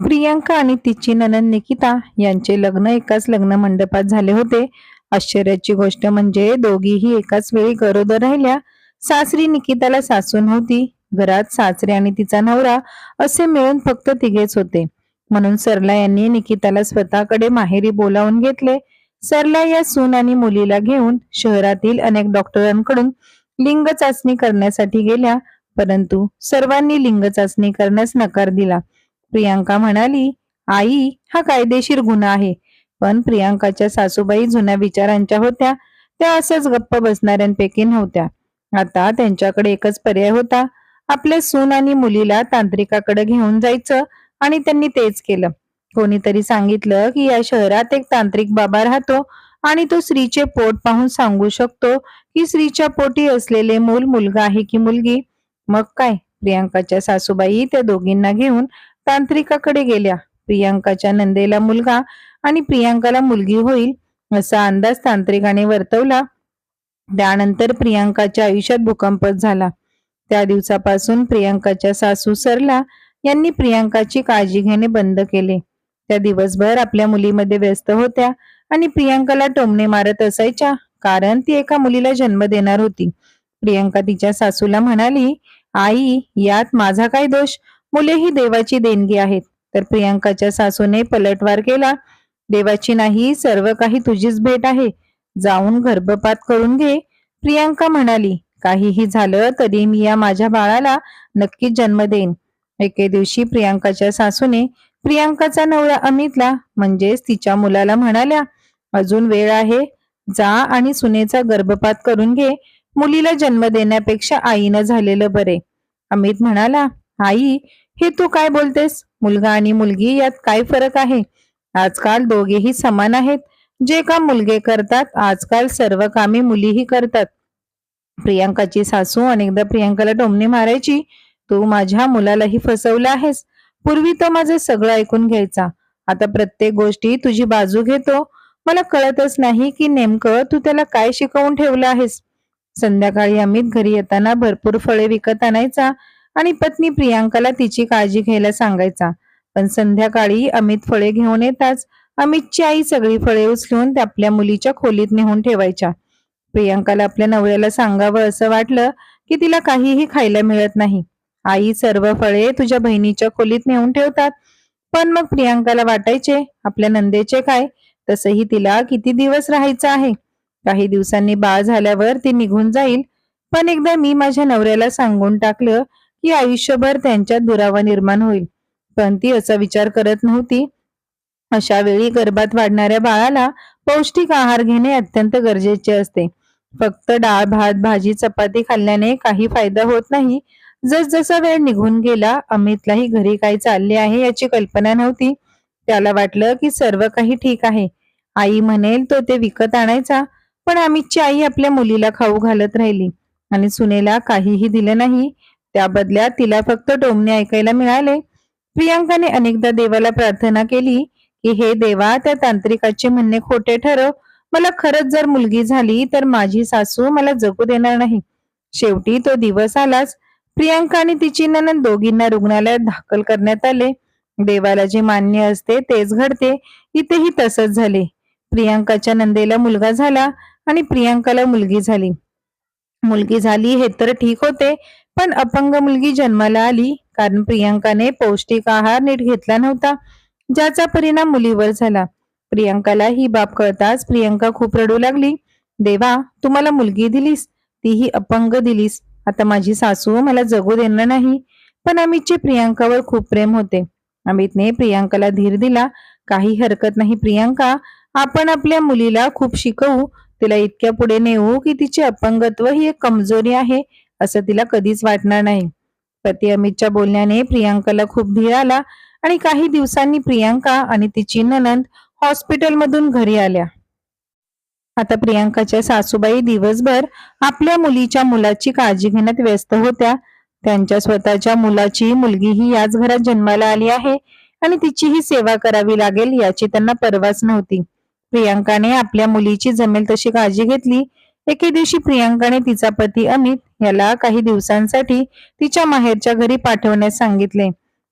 प्रियांका आणि तिची नणंद निकिता यांचे लग्न एकाच लग्न मंडपात झाले होते. आश्चर्याची गोष्ट म्हणजे दोघीही एकाच वेळी गरोदर राहिल्या. सासरी निकिताला सासू नव्हती. घरात सासरे आणि तिचा नवरा असे मिळून फक्त तिघेच होते. म्हणून सरला यांनी निकिताला स्वतःकडे माहेरी बोलावून घेतले. सरला या सून आणि मुलीला घेऊन शहरातील अनेक डॉक्टरांकडून लिंग चाचणी करण्यासाठी गेल्या, परंतु सर्वांनी लिंग चाचणी करण्यास नकार दिला. प्रियांका म्हणाली, आई, हा कायदेशीर गुन्हा आहे. पण प्रियांकाच्या सासूबाई जुन्या विचारांच्या होत्या. त्या असंच गप्प बसणाऱ्यांपैकी नव्हत्या. आता त्यांच्याकडे एकच पर्याय होता. आपल्या सून आणि मुलीला तांत्रिकाकडे घेऊन जायचं, आणि त्यांनी तेच केलं. कोणीतरी सांगितलं की या शहरात एक तांत्रिक बाबा राहतो आणि तो स्त्रीचे पोट पाहून सांगू शकतो की स्त्रीच्या पोटी असलेले मूल मुलगा आहे की मुलगी. मग काय, प्रियांकाच्या सासूबाई त्या दोघींना घेऊन तांत्रिकाकडे गेल्या. प्रियांकाच्या नंदेला मुलगा आणि प्रियांकाला मुलगी होईल असा अंदाज तांत्रिकाने वर्तवला. त्यानंतर प्रियांकाच्या आयुष्यात भूकंपच झाला. त्या दिवसापासून प्रियांकाच्या सासू सरला यांनी प्रियांकाची काळजी घेणे बंद केले. त्या दिवसभर आपल्या मुलीमध्ये व्यस्त होत्या आणि प्रियांकाला टोमणे मारत असायच्या, कारण ती एका मुलीला जन्म देणार होती. प्रियांका तिच्या सासूला म्हणाली, आई, यात माझा काय दोष? मुले ही देवाची देणगी आहेत. तर प्रियांकाच्या सासूने पलटवार केला, देवाची नाही, सर्व काही तुझीच भेट आहे. जाऊन गर्भपात करून घे. प्रियांका म्हणाली, काहीही झालं तरी मी या माझ्या बाळाला नक्कीच जन्म देईन. एके दिवशी प्रियांकाच्या सासूने प्रियांकाचा नवरा अमितला, म्हणजेच तिच्या मुलाला म्हणाल्या, अजून वेळ आहे, जा आणि सुनेचा गर्भपात करून घे. मुलीला जन्म देण्यापेक्षा आईनं झालेलं बरे. अमित म्हणाला, आई, हे तू काय बोलतेस? मुलगा आणि मुलगी यात काय फरक आहे? आजकाल दोघेही समान आहेत. जे काम मुलगे करतात आजकाल सर्व कामे मुलीही करतात. प्रियांकाची सासू अनेकदा प्रियांकाला टोमणे मारायची, तू माझ्या मुलालाही फसवलं आहेस. पूर्वी तो माझं सगळं ऐकून घ्यायचा, आता प्रत्येक गोष्टी तुझी बाजू घेतो. मला कळतच नाही की नेमकं तू त्याला काय शिकवून ठेवलं आहेस. संध्याकाळी अमित घरी येताना भरपूर फळे विकत आणायचा आणि पत्नी प्रियांकाला तिची काळजी घ्यायला सांगायचा. पण संध्याकाळी अमित फळे घेऊन येताच अमितची आई सगळी फळे उचलून त्या आपल्या मुलीच्या खोलीत नेऊन ठेवायच्या. प्रियांकाला आपल्या नवऱ्याला सांगावं असं वाटलं की तिला काहीही खायला मिळत नाही. आई, सर्व फळे तुझ्या बहिणीच्या खोलीत नेऊन ठेवतात. पण मग प्रियांकाला वाटायचे, आपल्या नंदेचे काय? तसही तिला किती दिवस राहायचं आहे. काही दिवसांनी बाळ झाल्यावर ती निघून जाईल. पण एकदा मी माझ्या नवऱ्याला सांगून टाकलं की आयुष्यभर त्यांच्यात दुरावा निर्माण होईल. पण ती असा विचार करत नव्हती. अशा वेळी गर्भात वाढणाऱ्या बाळाला पौष्टिक आहार घेणे अत्यंत गरजेचे असते. फक्त डाळ भात भाजी चपाती खाल्ल्याने काही फायदा होत नाही. जसजसा वेळ निघून गेला, अमितलाही घरी काय चालले आहे याची कल्पना नव्हती. त्याला वाटलं की सर्व काही ठीक आहे. आई म्हणेल तो ते विकत आणायचा. पण अमितची आई आपल्या मुलीला खाऊ घालत राहिली आणि सुनेला काहीही दिलं नाही. त्या बदल्यात तिला फक्त टोमणे ऐकायला मिळाले. प्रियांकाने अनेकदा देवाला प्रार्थना केली की हे देवा, त्या तांत्रिकाचे म्हणणे खोटे ठरव. मला खरंच जर मुलगी झाली तर माझी सासू मला जगू देणार नाही. शेवटी तो दिवस आलाच. प्रियांका आणि तिची नणंद दोघींना रुग्णालयात दाखल करण्यात आले. देवाला जे मान्य असते तेच घडते. इथेही तसंच झाले. प्रियांकाच्या नंदेला मुलगा झाला आणि प्रियांकाला मुलगी झाली. मुलगी झाली हे तर ठीक होते, पण अपंग मुलगी जन्माला आली, कारण प्रियांकाने पौष्टिक आहार नीट घेतला नव्हता, ज्याचा परिणाम मुलीवर झाला. प्रियांकाला ही बाब कळताच प्रियांका खूप रडू लागली. देवा, तू मला मुलगी दिलीस, तीही अपंग दिलीस. आता माझी सासू मला जगू देणार नाही. पण अमितचे प्रियांकावर खूप प्रेम होते. अमितने प्रियांकाला धीर दिला. काही हरकत नाही प्रियांका, आपण आपल्या मुलीला खूप शिकवू, तिला इतक्या पुढे नेऊ की तिचे अपंगत्व ही एक कमजोरी आहे असं तिला कधीच वाटणार नाही. पती अमितच्या बोलण्याने प्रियांकाला खूप धीर आला आणि काही दिवसांनी प्रियांका आणि तिची नणंद हॉस्पिटलमधून घरी आल्या. आता प्रियांकाच्या सासूबाई दिवसभर आपल्या मुलीच्या मुलाची काळजी घेण्यात व्यस्त होत्या. त्यांच्या स्वतःच्या मुलाची मुलगीही याच घरात जन्माला आली आहे आणि तिचीही सेवा करावी लागेल याची त्यांना पर्वाच नव्हती. प्रियांकाने आपल्या मुलीची जमेल तशी काळजी घेतली. एके दिवशी प्रियांकाने तिचा पती अमित याला काही दिवसांसाठी तिच्या माहेरच्या घरी पाठवण्यास सांगितले.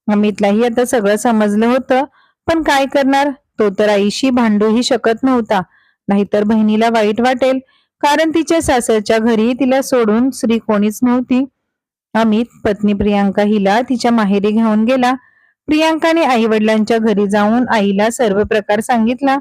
अमितलाही आता सगळं समजलं होतं, पण काय करणार, तो तर आईशी भांडूही शकत नव्हता. नाहीतर बहिणीला वाईट वाटेल, कारण तिच्या सासरच्या घरी तिला सोडून स्त्री कोणीच नव्हती. अमित पत्नी प्रियांका हिला तिच्या माहेरी घेऊन गेला. प्रियांकाने आई वडिलांच्या घरी जाऊन आईला सर्व प्रकार सांगितला.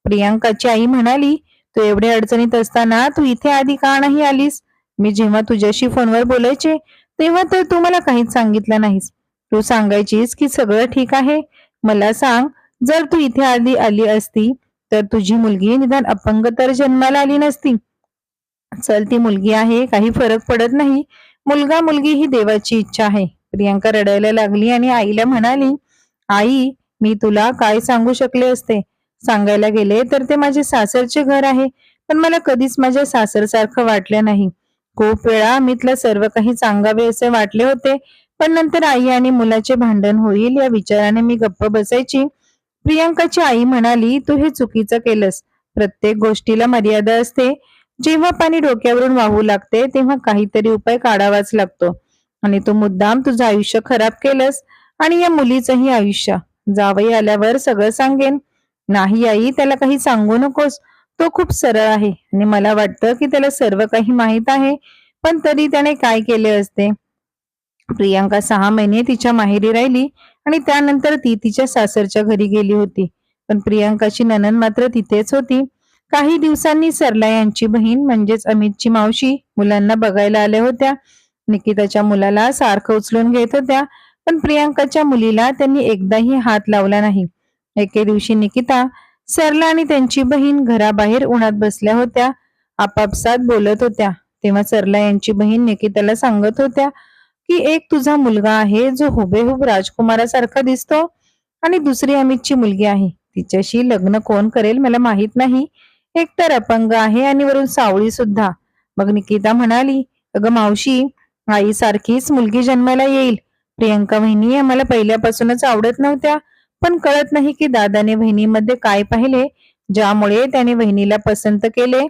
प्रियांकाची आई म्हणाली, तू एवढ्या अडचणीत असताना तू इथे आधी का नाही आलीस? मी जेव्हा तुझ्याशी फोनवर बोलायचे तेव्हा तर तू मला काहीच सांगितलं नाहीस. तू सांगायचीस की सगळं ठीक आहे. मला सांग, जर तू इथे आधी आली असती तर तुझी मुलगी निदान अपंग तर जन्माला आली नसती. चल, ती मुलगी आहे, काही फरक पडत नाही. मुलगा मुलगी ही देवाची इच्छा आहे. प्रियांका रडायला लागली आणि आईला म्हणाली, आई, मी तुला काय सांगू शकले असते. सांगायला गेले तर ते माझे सासरचे घर आहे, पण मला कधीच माझ्या सासरसारखं वाटलं नाही. खूप वेळा अमितला सर्व काही सांगावे असे वाटले होते, पण नंतर आई आणि मुलाचे भांडण होईल या विचाराने मी गप्प बसायची. प्रियांकाची आई म्हणाली, तू हे चुकीचं केलंस. प्रत्येक गोष्टीला मर्यादा असते. जेव्हा पाणी डोक्यावरून वाहू लागते तेव्हा काहीतरी उपाय काढावाच लागतो. आणि तू मुद्दाम तुझं आयुष्य खराब केलंस आणि या मुलीचंही आयुष्य. जावई आल्यावर सगळं सांगेन. नाही आई, त्याला काही सांगू नकोस. तो खूप सरळ आहे आणि मला वाटतं की त्याला सर्व काही माहीत आहे, पण तरी त्याने काय केले असते. प्रियांका 6 महिने तिच्या माहेरी राहिली आणि त्यानंतर ती तिच्या सासरच्या घरी गेली होती. पण प्रियांकाची नणंद मात्र तिथेच होती. काही दिवसांनी सरला यांची बहीण म्हणजेच अमितची मावशी मुलांना बघायला आल्या होत्या. निकिताच्या मुलाला सारखं उचलून घेत होत्या, पण प्रियांकाच्या मुलीला त्यांनी एकदाही हात लावला नाही. एके दिवशी निकिता, सरला आणि त्यांची बहीण घराबाहेर उन्हात बसल्या होत्या. आपापसात बोलत होत्या. तेव्हा सरला यांची बहीण निकिताला सांगत होत्या की एक तुझा मुलगा आहे जो हुबेहूब राजकुमारासारखा दिसतो, आणि दुसरी अमितची मुलगी आहे, तिच्याशी लग्न कोण करेल मला माहित नाही. एक तर अपंग आहे आणि वरून सावळी सुद्धा. मग निकिता म्हणाली, अगं मावशी, आई सारखीच मुलगी जन्माला येईल. प्रियंका वहिनी आम्हाला पहिल्यापासूनच आवडत नव्हत्या, पण कळत नाही की दादाने वहिनीमध्ये काय पाहिले ज्यामुळे त्याने वहिनीला पसंत केले.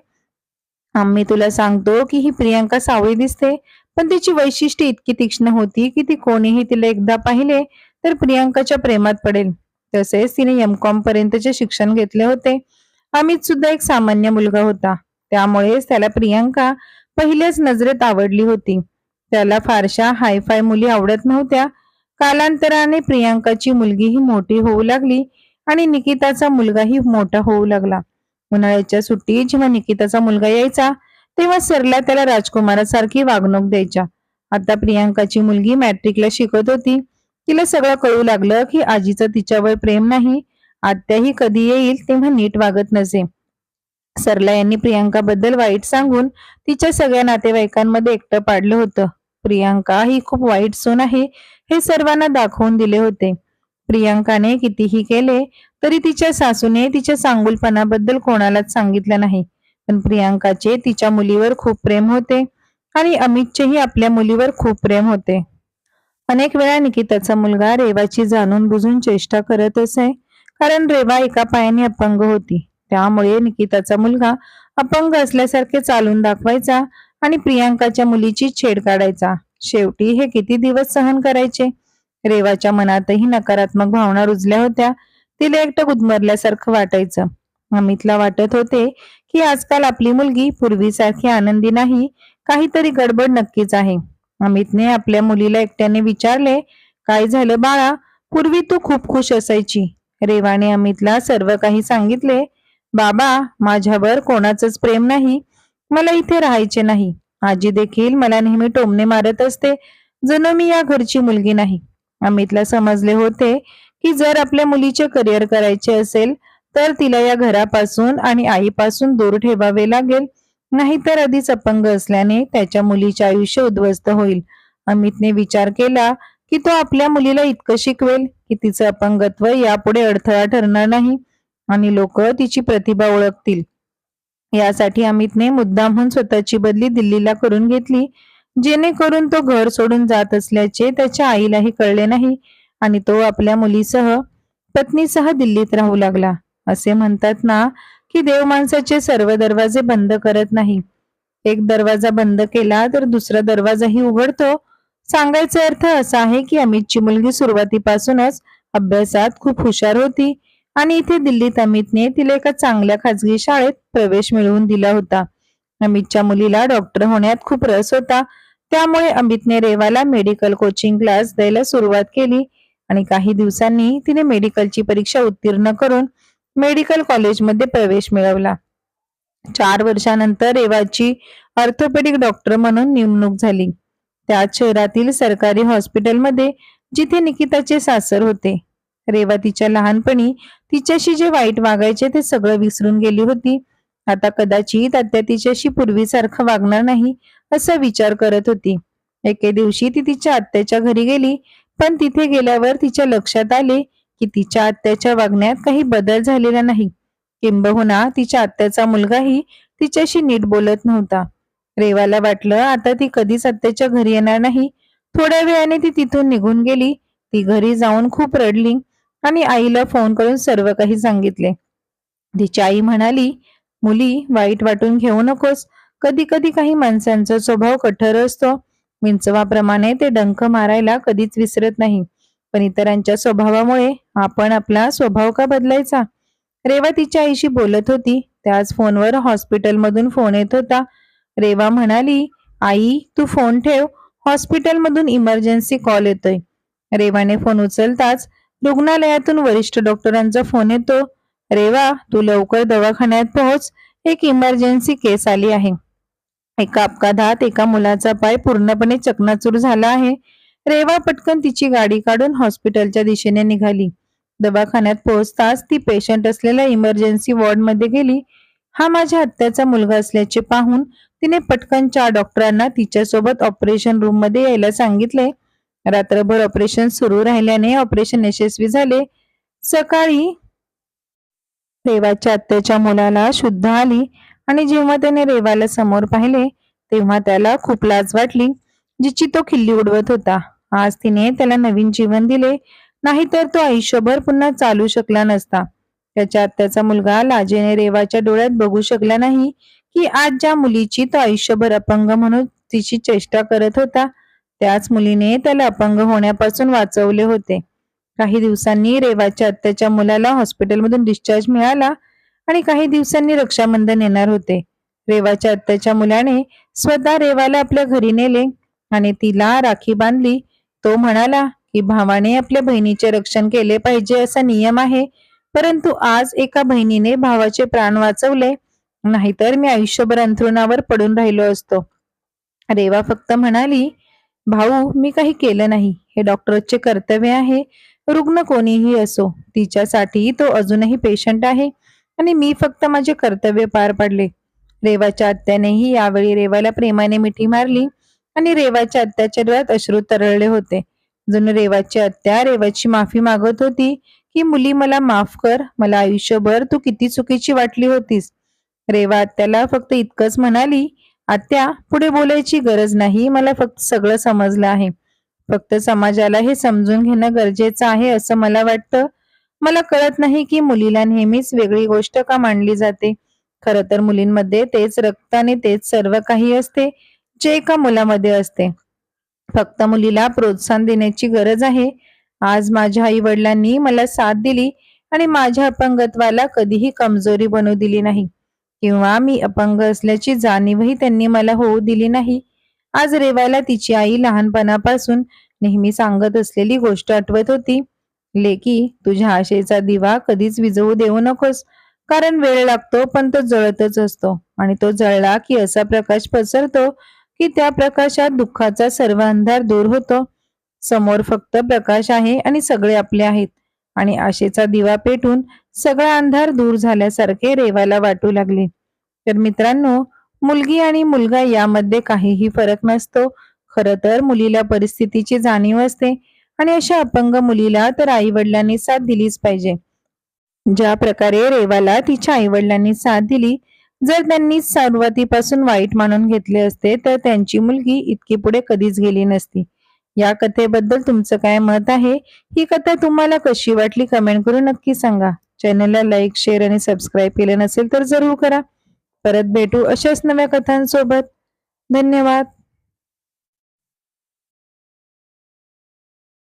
आम्ही तुला सांगतो की ही प्रियंका सावळी दिसते, पण तिची वैशिष्ट्ये इतकी तीक्ष्ण होती की ती कोणीही तिला एकदा पाहिले तर प्रियंकाच्या प्रेमात पडेल. तसेच तिने एम.कॉम पर्यंतचे शिक्षण घेतले होते. अमित सुद्धा एक सामान्य मुलगा होता, त्यामुळेच त्याला प्रियंका पहिल्याच नजरेत आवडली होती. त्याला फारशा हायफाय मुली आवडत नव्हत्या. कालांतराने प्रियंकाची मुलगीही मोठी होऊ लागली आणि निकिताचा मुलगाही मोठा होऊ लागला. उन्हाळ्याच्या सुट्टीत जेव्हा निकिताचा मुलगा यायचा तेव्हा सरला त्याला राजकुमारासारखी वागणूक द्यायच्या. आता प्रियांकाची मुलगी मॅट्रिकला शिकत होती. तिला सगळं कळू लागलं की आजीचं तिच्यावर प्रेम नाही. आत्याही कधी येईल तेव्हा नीट वागत नसे. सरला यांनी प्रियांकाबद्दल वाईट सांगून तिच्या सगळ्या नातेवाईकांमध्ये एकटं पाडलं होतं. प्रियांका ही खूप वाईट सून आहे हे सर्वांना दाखवून दिले होते. प्रियांकाने कितीही केले तरी तिच्या सासूने तिच्या चांगुलपणाबद्दल कोणालाच सांगितलं नाही. पण प्रियांकाचे तिच्या मुलीवर खूप प्रेम होते आणि अमितचेही आपल्या मुलीवर खूप प्रेम होते. अनेक वेळा निकिताचा मुलगा रेवाची जाणून बुजून चेष्टा करत असे, कारण रेवा एका पायाने अपंग होती. त्यामुळे निकिताचा मुलगा अपंग असल्यासारखे चालून दाखवायचा आणि प्रियांकाच्या मुलीची छेड काढायचा. शेवटी हे किती दिवस सहन करायचे. रेवाच्या मनातही नकारात्मक भावना रुजल्या होत्या. तिला एकटं गुदमरल्यासारखं वाटायचं. अमितला वाटत होते की आजकाल आपली मुलगी पूर्वीसारखी आनंदी नाही, काहीतरी गडबड नक्कीच आहे. अमितने आपल्या मुलीला एकट्याने विचारले, काय झालं बाळा, पूर्वी तू खूप खुश असायची. रेवाने अमितला सर्व काही सांगितले. बाबा, माझ्यावर कोणाचंच प्रेम नाही. मला इथे राहायचे नाही. आजी देखील मला नेहमी टोमणे मारत असते, जणू मी या घरची मुलगी नाही. अमितला समजले होते की जर आपल्या मुलीचे करिअर करायचे असेल तर तिला या घरापासून आणि आईपासून दूर ठेवावे लागेल, नाहीतर आधीच अपंग असल्याने त्याच्या मुलीचे आयुष्य उद्ध्वस्त होईल. अमितने विचार केला की तो आपल्या मुलीला इतकं शिकवेल की तिचं अपंगत्व यापुढे अडथळा ठरणार नाही आणि लोक तिची प्रतिभा ओळखतील. यासाठी अमितने मुद्दामहून स्वतःची बदली दिल्लीला करून घेतली, जेणेकरून तो घर सोडून जात असल्याचे त्याच्या आईलाही कळले नाही आणि तो आपल्या मुलीसह पत्नीसह दिल्लीत राहू लागला. असे म्हणतात ना की देव माणसाचे सर्व दरवाजे बंद करत नाही. एक दरवाजा बंद केला तर दुसरा दरवाजाही उघडतो. सांगायचा अर्थ असा आहे की अमितची मुलगी सुरुवातीपासूनच अभ्यासात खूप हुशार होती आणि इथे दिल्लीत अमितने तिला एका चांगल्या खाजगी शाळेत प्रवेश मिळवून दिला होता. अमितच्या मुलीला डॉक्टर होण्यात खूप रस होता, त्यामुळे अमितने रेवाला मेडिकल कोचिंग क्लास द्यायला सुरुवात केली आणि काही दिवसांनी तिने मेडिकलची परीक्षा उत्तीर्ण करून मेडिकल कॉलेजमध्ये प्रवेश मिळवला. 4 वर्षानंतर रेवाची ऑर्थोपेडिक डॉक्टर म्हणून नेमणूक झाली, त्याच शहरातील सरकारी हॉस्पिटलमध्ये जिथे निकिताचे सासर होते. रेवा तिच्या लहानपणी तिच्याशी जे वाईट वागायचे ते सगळं विसरून गेली होती. आता कदाचित आत्या तिच्याशी पूर्वीसारखं वागणार नाही असा विचार करत होती. एके दिवशी ती तिच्या आत्याच्या घरी गेली, पण तिथे गेल्यावर तिच्या लक्षात आले की तिच्या आत्याच्या वागण्यात काही बदल झालेला नाही. किंबहुना तिच्या आत्याचा मुलगाही तिच्याशी नीट बोलत नव्हता. रेवाला वाटलं आता ती कधीच आत्याच्या घरी येणार नाही. थोड्या वेळाने ती तिथून निघून गेली. ती घरी जाऊन खूप रडली आणि आईला फोन करून सर्व काही सांगितले. तिची आई म्हणाली, मुली, वाईट वाटून घेऊ नकोस. कधी कधी काही माणसांचा स्वभाव कठोर असतो. विंचवाप्रमाणे ते डंख मारायला कधीच विसरत नाही, पण इतरांच्या स्वभावामुळे आपण आपला स्वभाव का बदलायचा? रेवा तिच्या आईशी बोलत होती, त्याच फोनवर हॉस्पिटलमधून फोन येत होता. रेवा म्हणाली, आई तू फोन ठेव, हॉस्पिटलमधून इमर्जन्सी कॉल येतोय. रेवाने फोन उचलताच रुग्णालयातून वरिष्ठ डॉक्टरांचा फोन येतो. रेवा तू लवकर दवाखान्यात पोहोच, एक इमर्जन्सी केस आली आहे. एका अपघातात एका मुलाचा पाय पूर्णपणे चकनाचूर झाला आहे. रेवा पटकन तिची गाडी काढून हॉस्पिटलच्या दिशेने निघाली. दवाखान्यात पोहोचताच ती पेशंट असलेल्या इमर्जन्सी वॉर्डमध्ये गेली. हा माझ्या आत्याचा मुलगा असल्याचे पाहून तिने पटकन 4 डॉक्टरांना तिच्यासोबत ऑपरेशन रूम मध्ये यायला सांगितले. रात्रभर ऑपरेशन सुरू राहिल्याने ऑपरेशन यशस्वी झाले. सकाळी रेवाच्या आत्याच्या मुलाला शुद्ध आली आणि जेव्हा त्याने रेवाला समोर पाहिले तेव्हा त्याला खूप लाज वाटली, जिची तो खिल्ली उडवत होता. आज तिने त्याला नवीन जीवन दिले, नाहीतर तो आयुष्यभर पुन्हा चालू शकला नसता. त्याच्या आत्याचा मुलगा लाजेने रेवाच्या डोळ्यात बघू शकला नाही की आज ज्या मुलीची तो आयुष्यभर अपंग म्हणून तिची चेष्टा करत होता, त्याच मुलीने त्याला अपंग होण्यापासून वाचवले होते. काही दिवसांनी रेवाच्या आत्याच्या मुलाला हॉस्पिटलमधून डिस्चार्ज मिळाला आणि काही दिवसांनी रक्षाबंधन येणार होते. रेवाच्या आत्याच्या मुलाने स्वतः रेवाला आपल्या घरी नेले आणि तिला राखी बांधली. तो म्हणाला की भावाने आपल्या बहिणीचे रक्षण केले पाहिजे असा नियम आहे, परंतु आज एका बहिणीने भावाचे प्राण वाचवले, नाहीतर मी आयुष्यभर अंथरुणावर पडून राहिलो असतो. रेवा फक्त म्हणाली, भाऊ मी काही केलं नाही, हे डॉक्टरचे कर्तव्य आहे. रुग्ण कोणीही असो, तिच्यासाठी तो अजूनही पेशंट आहे आणि मी फक्त माझे कर्तव्य पार पाडले. रेवाच्या आत्यानेही यावेळी रेवाला प्रेमाने मिठी मारली आणि रेवाच्या आत्याच्या डोळ्यात अश्रू तरळले होते. जणू रेवाची आत्या रेवाची माफी मागत होती की मुली मला माफ कर, मला आयुष्यभर तू किती चुकीची वाटली होतीस. रेवा आत्याला फक्त इतकंच म्हणाली, आत्या पुढे बोलायची गरज नाही, मला फक्त सगळं समजलं आहे. फक्त समाजाला हे समजून घेणं गरजेचं आहे असं मला वाटतं. मला कळत नाही की मुलीला नेहमीच वेगळी गोष्ट का मांडली जाते. खरं तर मुलींमध्ये तेच रक्त आणि तेच सर्व काही असते जे एका मुलामध्ये असते. फक्त मुलीला प्रोत्साहन देण्याची गरज आहे. आज माझ्या आई वडिलांनी मला साथ दिली आणि माझ्या अपंगत्वाला कधीही कमजोरी बनवू दिली नाही किंवा मी अपंग असल्याची जाणीवही त्यांनी मला होऊ दिली नाही. आज रेवाला तिची आई लहानपणापासून नेहमी सांगत असलेली गोष्ट आठवत होती, लेकी तुझ्या आशेचा दिवा कधीच विझवू देऊ नकोस, कारण वेळ लागतो पण तो जळतच असतो आणि तो जळला की असा प्रकाश पसरतो की त्या प्रकाशात दुःखाचा सर्व अंधार दूर होतो. समोर फक्त प्रकाश आहे आणि सगळे आपले आहेत. आणि आशेचा दिवा पेटून सगळा अंधार दूर झाल्यासारखे रेवाला वाटू लागले. तर मित्रांनो, मुलगी आणि मुलगा यामध्ये काहीही फरक नसतो. खरं तर मुलीला परिस्थितीची जाणीव असते आणि अशा अपंग मुलीला तर आई वडिलांनी साथ दिलीच पाहिजे. ज्या प्रकारे रेवाला तिच्या आई वडिलांनी साथ दिली, जर त्यांनी सुरुवातीपासून वाईट मानून घेतले असते तर त्यांची मुलगी इतकी पुढे कधीच गेली नसती. या कथेबद्दल तुमचं काय मत आहे? ही कथा तुम्हाला कशी वाटली कमेंट करून नक्की सांगा. चॅनलला लाईक, शेअर आणि सबस्क्राईब केलं नसेल तर जरूर करा. परत भेटू अशाच नव्या कथांसोबत. धन्यवाद.